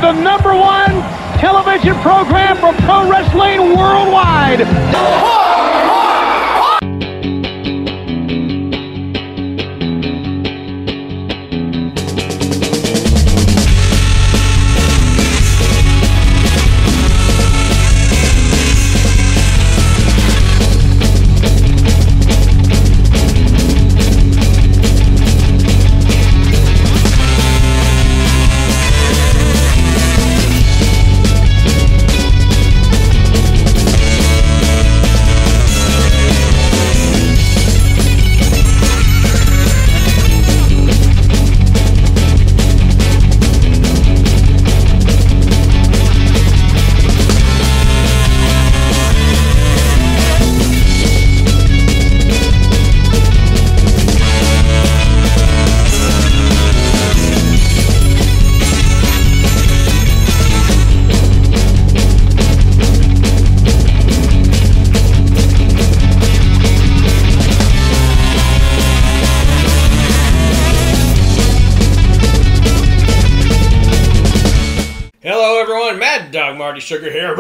the #1 television program for pro wrestling worldwide. Marty Sugar here,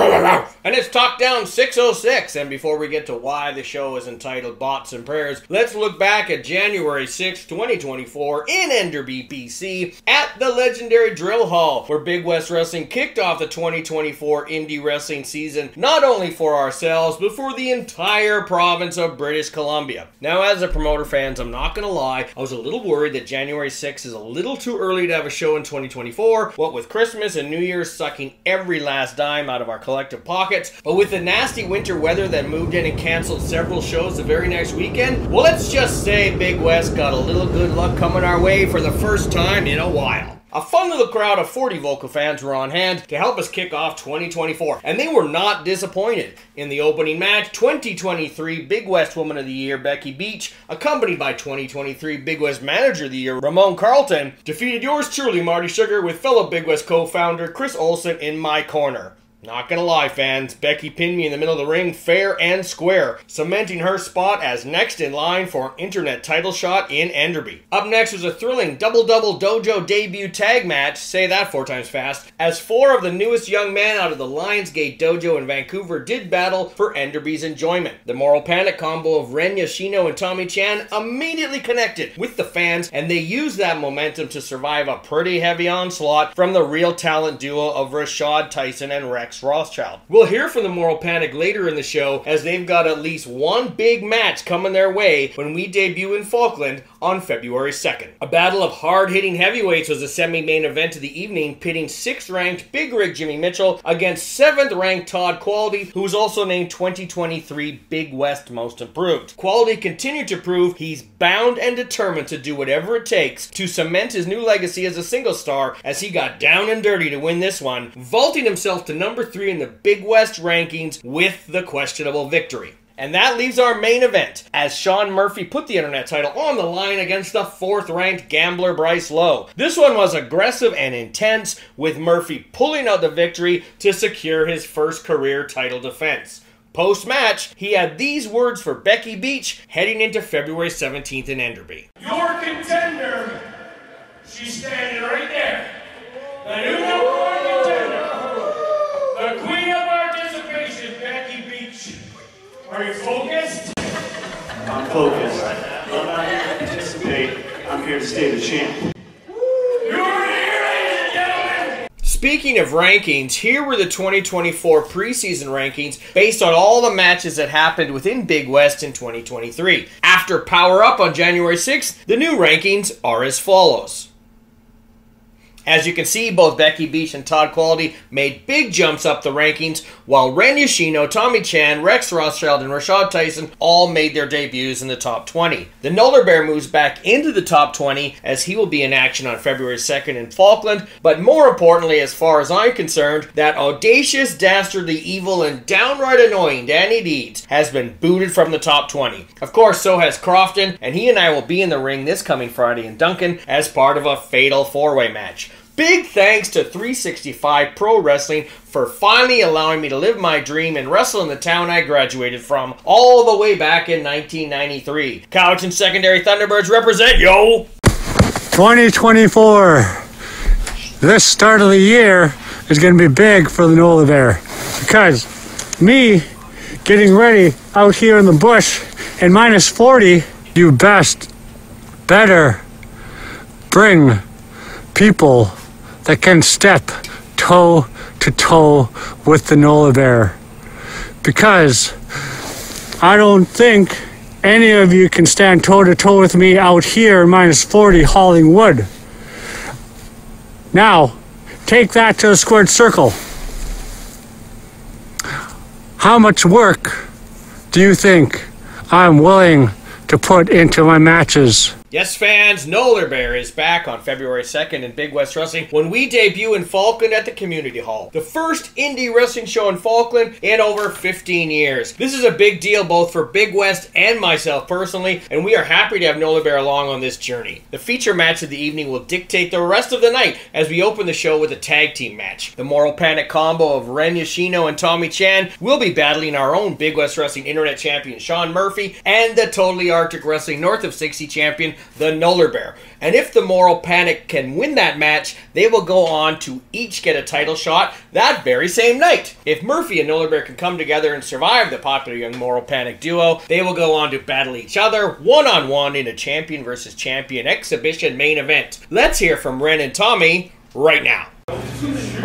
and it's TalkDown 606. And before we get to why the show is entitled Bots and Prayers, let's look back at January 6, 2024 in Enderby, BC, at the legendary Drill Hall, where Big West Wrestling kicked off the 2024 indie wrestling season, not only for ourselves, but for the entire province of British Columbia. Now, as a promoter fans, I'm not gonna lie, I was a little worried that January 6 is a little too early to have a show in 2024, what with Christmas and New Year's sucking every last dime out of our collective pockets. But with the nasty winter weather that moved in and canceled several shows the very next weekend, well, let's just say Big West got a little good luck coming our way for the first time in a while. A fun little crowd of 40 vocal fans were on hand to help us kick off 2024, and they were not disappointed. In the opening match, 2023 Big West Woman of the Year Becky Beach, accompanied by 2023 Big West Manager of the Year Ramon Carlton, defeated yours truly, Marty Sugar, with fellow Big West co-founder Chris Olsen in my corner. Not gonna lie, fans, Becky pinned me in the middle of the ring fair and square, cementing her spot as next in line for an internet title shot in Enderby. Up next was a thrilling double-double dojo debut tag match, say that 4 times fast, as 4 of the newest young men out of the Lionsgate Dojo in Vancouver did battle for Enderby's enjoyment. The Moral Panic combo of Ren Yoshino and Tommy Chan immediately connected with the fans, and they used that momentum to survive a pretty heavy onslaught from the real talent duo of Rashad Tyson and Rex Rothschild. We'll hear from the Moral Panic later in the show, as they've got at least one big match coming their way when we debut in Falkland on February 2nd. A battle of hard-hitting heavyweights was the semi-main event of the evening, pitting 6th-ranked Big Rig Jimmy Mitchell against 7th-ranked Todd Quality, who was also named 2023 Big West Most Improved. Quality continued to prove he's bound and determined to do whatever it takes to cement his new legacy as a single star, as he got down and dirty to win this one, vaulting himself to number 3 in the Big West rankings with the questionable victory. And that leaves our main event, as Shawn Murphy put the internet title on the line against the 4th-ranked gambler Bryce Lowe. This one was aggressive and intense, with Murphy pulling out the victory to secure his first career title defense. Post-match, he had these words for Becky Beach heading into February 17th in Enderby. Your contender, she's standing right there. The new #1 contender. The queen of participation, Becky Beach. Are you focused? I'm focused. I'm not here to participate. I'm here to stay the champ. You're here, ladies and gentlemen! Speaking of rankings, here were the 2024 preseason rankings based on all the matches that happened within Big West in 2023. After Power Up on January 6th, the new rankings are as follows. As you can see, both Becky Beach and Todd Quality made big jumps up the rankings, while Ren Yoshino, Tommy Chan, Rex Rothschild, and Rashad Tyson all made their debuts in the top 20. The Nolerbear moves back into the top 20, as he will be in action on February 2nd in Falkland, but more importantly, as far as I'm concerned, that audacious, dastardly, evil, and downright annoying Danny Deeds has been booted from the top 20. Of course, so has Crofton, and he and I will be in the ring this coming Friday in Duncan as part of a fatal 4-way match. Big thanks to 365 Pro Wrestling for finally allowing me to live my dream and wrestle in the town I graduated from all the way back in 1993. Couch and Secondary Thunderbirds represent, yo! 2024. This start of the year is going to be big for the Nolerbear, because me getting ready out here in the bush in minus 40, you better bring people that can step toe to toe with the Nolerbear, because I don't think any of you can stand toe to toe with me out here in minus 40 hauling wood. Now, take that to a squared circle. How much work do you think I'm willing to put into my matches? Yes, fans, Nolerbear is back on February 2nd in Big West Wrestling when we debut in Falkland at the Community Hall. The first indie wrestling show in Falkland in over 15 years. This is a big deal both for Big West and myself personally, and we are happy to have Nolerbear along on this journey. The feature match of the evening will dictate the rest of the night as we open the show with a tag team match. The Moral Panic combo of Ren Yoshino and Tommy Chan will be battling our own Big West Wrestling Internet Champion Shawn Murphy and the Totally Arctic Wrestling North of 60 Champion the Nolerbear. And if the Moral Panic can win that match, they will go on to each get a title shot that very same night. If Murphy and Nolerbear can come together and survive the popular young Moral Panic duo, they will go on to battle each other one-on-one in a champion versus champion exhibition main event. Let's hear from Ren and Tommy right now.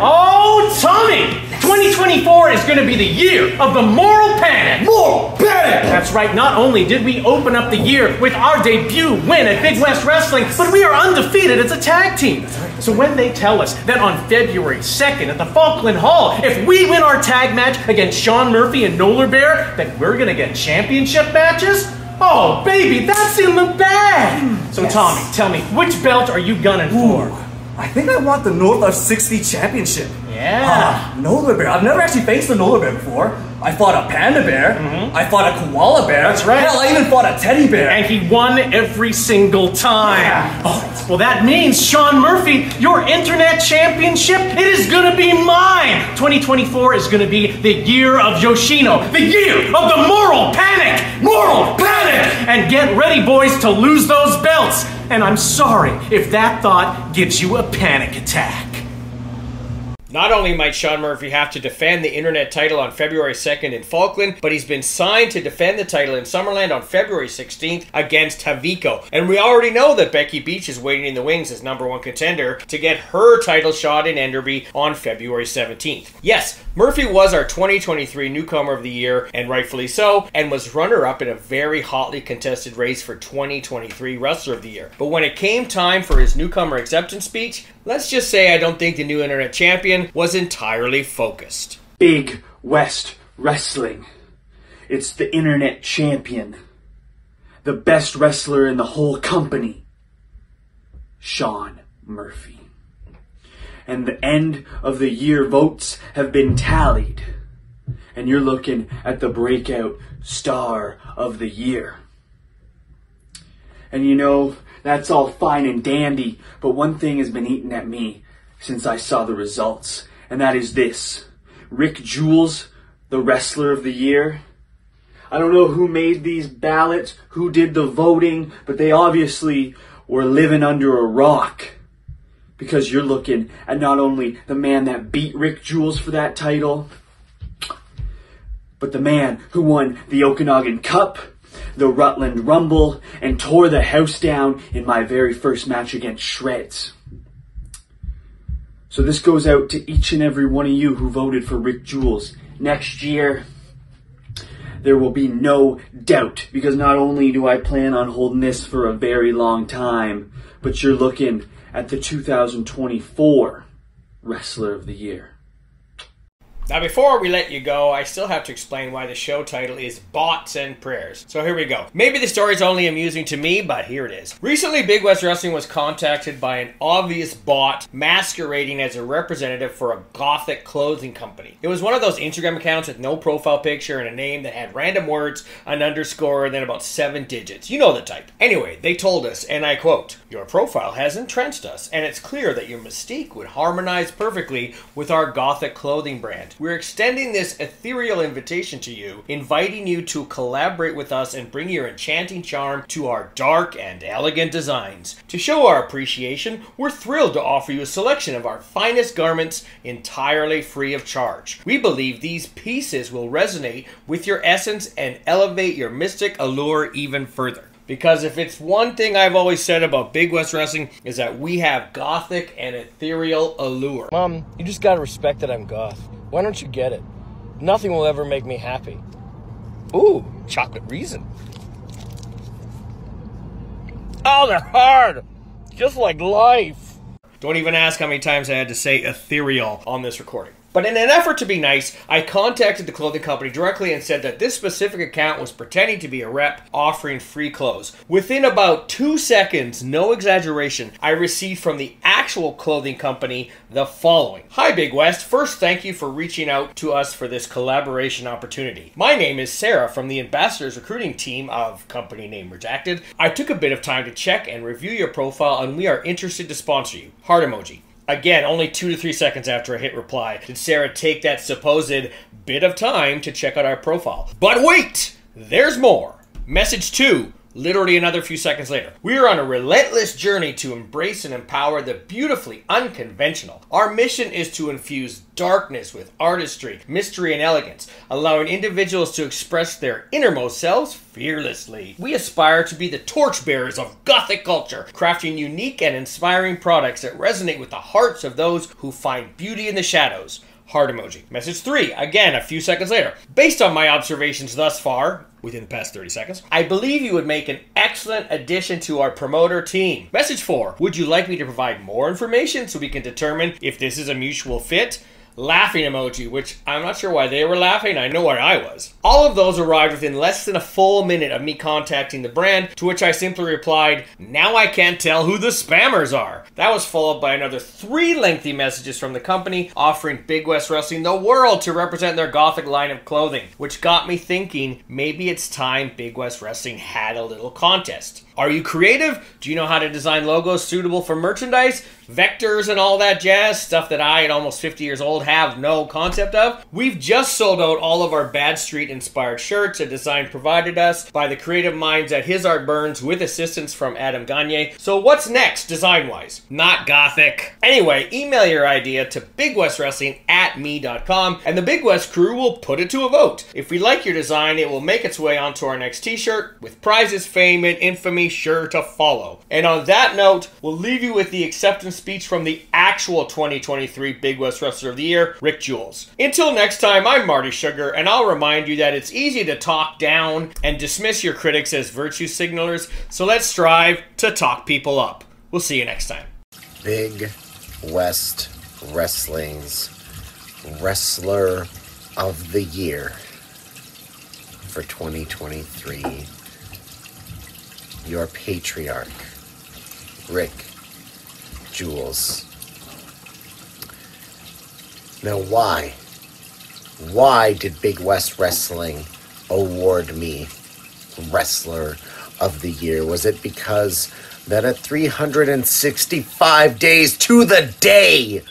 Oh, Tommy! 2024 is going to be the year of the Moral Panic! Moral Panic! That's right, not only did we open up the year with our debut win at Big West Wrestling, but we are undefeated as a tag team. So when they tell us that on February 2nd at the Falkland Hall, if we win our tag match against Shawn Murphy and Nolerbear, that we're going to get championship matches? Oh, baby, that's in the bag! So yes. Tommy, tell me, which belt are you gunning for? I think I want the North of 60 Championship. Yeah. Nolerbear. I've never actually faced a Nolerbear before. I fought a panda bear. I fought a koala bear. That's right. Hell, I even fought a teddy bear. And he won every single time. Yeah. Oh, well, that means, Shawn Murphy, your internet championship, it is going to be mine. 2024 is going to be the year of Yoshino, the year of the Moral Panic. Moral Panic! And get ready, boys, to lose those belts. And I'm sorry if that thought gives you a panic attack. Not only might Shawn Murphy have to defend the internet title on February 2nd in Falkland, but he's been signed to defend the title in Summerland on February 16th against Haviko. And we already know that Becky Beach is waiting in the wings as #1 contender to get her title shot in Enderby on February 17th. Yes, Murphy was our 2023 Newcomer of the Year, and rightfully so, and was runner-up in a very hotly contested race for 2023 Wrestler of the Year. But when it came time for his Newcomer acceptance speech, let's just say I don't think the new internet champion was entirely focused. Big West Wrestling. It's the internet champion. The best wrestler in the whole company. Shawn Murphy. And the end of the year votes have been tallied. And you're looking at the breakout star of the year. And you know, that's all fine and dandy, but one thing has been eating at me since I saw the results, and that is this. Rick Jules, the Wrestler of the Year. I don't know who made these ballots, who did the voting, but they obviously were living under a rock. Because you're looking at not only the man that beat Rick Jules for that title, but the man who won the Okanagan Cup, the Rutland Rumble, and tore the house down in my very first match against Shreds. So this goes out to each and every one of you who voted for Rick Jules. Next year, there will be no doubt, because not only do I plan on holding this for a very long time, but you're looking at the 2024 Wrestler of the Year. Now before we let you go, I still have to explain why the show title is Bots and Prayers. So here we go. Maybe the story's only amusing to me, but here it is. Recently, Big West Wrestling was contacted by an obvious bot masquerading as a representative for a gothic clothing company. It was one of those Instagram accounts with no profile picture and a name that had random words, an underscore, and then about 7 digits. You know the type. Anyway, they told us, and I quote, Your profile has entranced us, and it's clear that your mystique would harmonize perfectly with our gothic clothing brand. We're extending this ethereal invitation to you, inviting you to collaborate with us and bring your enchanting charm to our dark and elegant designs. To show our appreciation, we're thrilled to offer you a selection of our finest garments entirely free of charge. We believe these pieces will resonate with your essence and elevate your mystic allure even further. Because if it's one thing I've always said about Big West Wrestling is that we have gothic and ethereal allure. Mom, you just gotta respect that I'm goth. Why don't you get it? Nothing will ever make me happy. Ooh, chocolate raisin. Oh, they're hard! Just like life. Don't even ask how many times I had to say ethereal on this recording. But in an effort to be nice, I contacted the clothing company directly and said that this specific account was pretending to be a rep offering free clothes. Within about 2 seconds, no exaggeration, I received from the actual clothing company the following. Hi Big West, first thank you for reaching out to us for this collaboration opportunity. My name is Sarah from the Ambassadors recruiting team of company name redacted. I took a bit of time to check and review your profile and we are interested to sponsor you. Heart emoji. Again, only 2 to 3 seconds after I hit reply did Sarah take that supposed bit of time to check out our profile. But wait! There's more! Message 2, literally another few seconds later. We are on a relentless journey to embrace and empower the beautifully unconventional. Our mission is to infuse darkness with artistry, mystery, and elegance, allowing individuals to express their innermost selves fearlessly. We aspire to be the torchbearers of Gothic culture, crafting unique and inspiring products that resonate with the hearts of those who find beauty in the shadows. Heart emoji. Message 3, again a few seconds later. Based on my observations thus far, within the past 30 seconds, I believe you would make an excellent addition to our promoter team. Message 4, would you like me to provide more information so we can determine if this is a mutual fit? Laughing emoji, which I'm not sure why they were laughing, I know where I was. All of those arrived within less than a full minute of me contacting the brand, to which I simply replied, now I can't tell who the spammers are. That was followed by another 3 lengthy messages from the company offering Big West Wrestling the world to represent their Gothic line of clothing, which got me thinking maybe it's time Big West Wrestling had a little contest. Are you creative? Do you know how to design logos suitable for merchandise? Vectors and all that jazz, stuff that I, at almost 50 years old, have no concept of? We've just sold out all of our Bad Street inspired shirts, a design provided us by the creative minds at His Art Burns with assistance from Adam Gagne. So what's next, design-wise? Not Gothic. Anyway, email your idea to bigwestwrestling@me.com and the Big West crew will put it to a vote. If we like your design, it will make its way onto our next t-shirt with prizes, fame, and infamy sure to follow. And on that note, we'll leave you with the acceptance speech from the actual 2023 Big West Wrestler of the Year, Rick Jules. Until next time, I'm Marty Sugar, and I'll remind you that it's easy to talk down and dismiss your critics as virtue signalers, so let's strive to talk people up. We'll see you next time. Big West Wrestling's Wrestler of the Year for 2023. Your patriarch, Rick Jules. Now why? Why did Big West Wrestling award me Wrestler of the Year? Was it because that at 365 days to the day,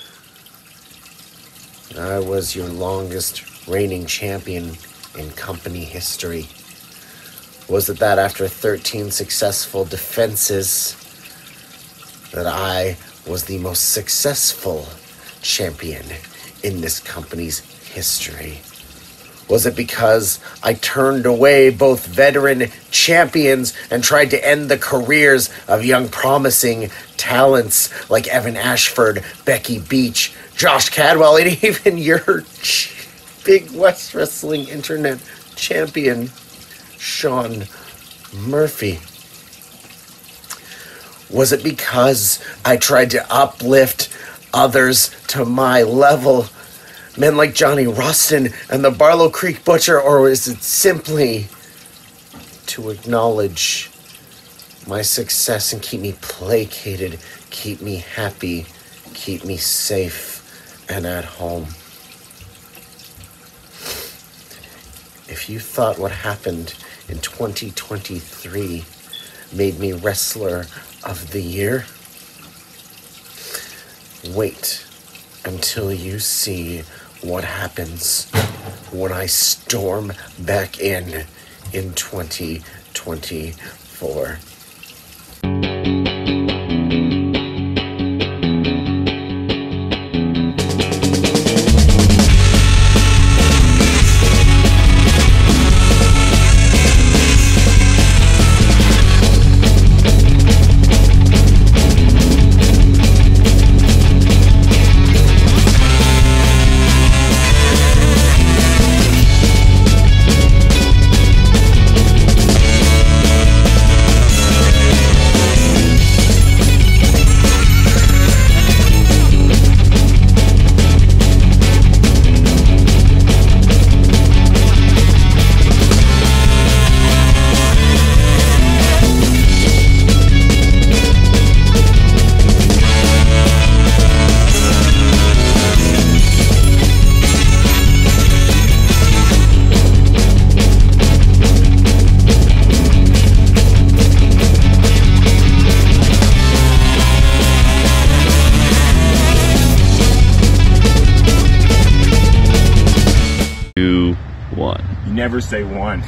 I was your longest reigning champion in company history? Was it that after 13 successful defenses, that I was the most successful champion in this company's history? Was it because I turned away both veteran champions and tried to end the careers of young promising talents like Evan Ashford, Becky Beach, Josh Cadwell, and even your Big West Wrestling Internet champion, Shawn Murphy? Was it because I tried to uplift others to my level, men like Johnny Rustin and the Barlow Creek Butcher, or was it simply to acknowledge my success and keep me placated, keep me happy, keep me safe and at home? If you thought what happened in 2023 made me Wrestler of the Year? Wait until you see what happens when I storm back in 2024. Never say one.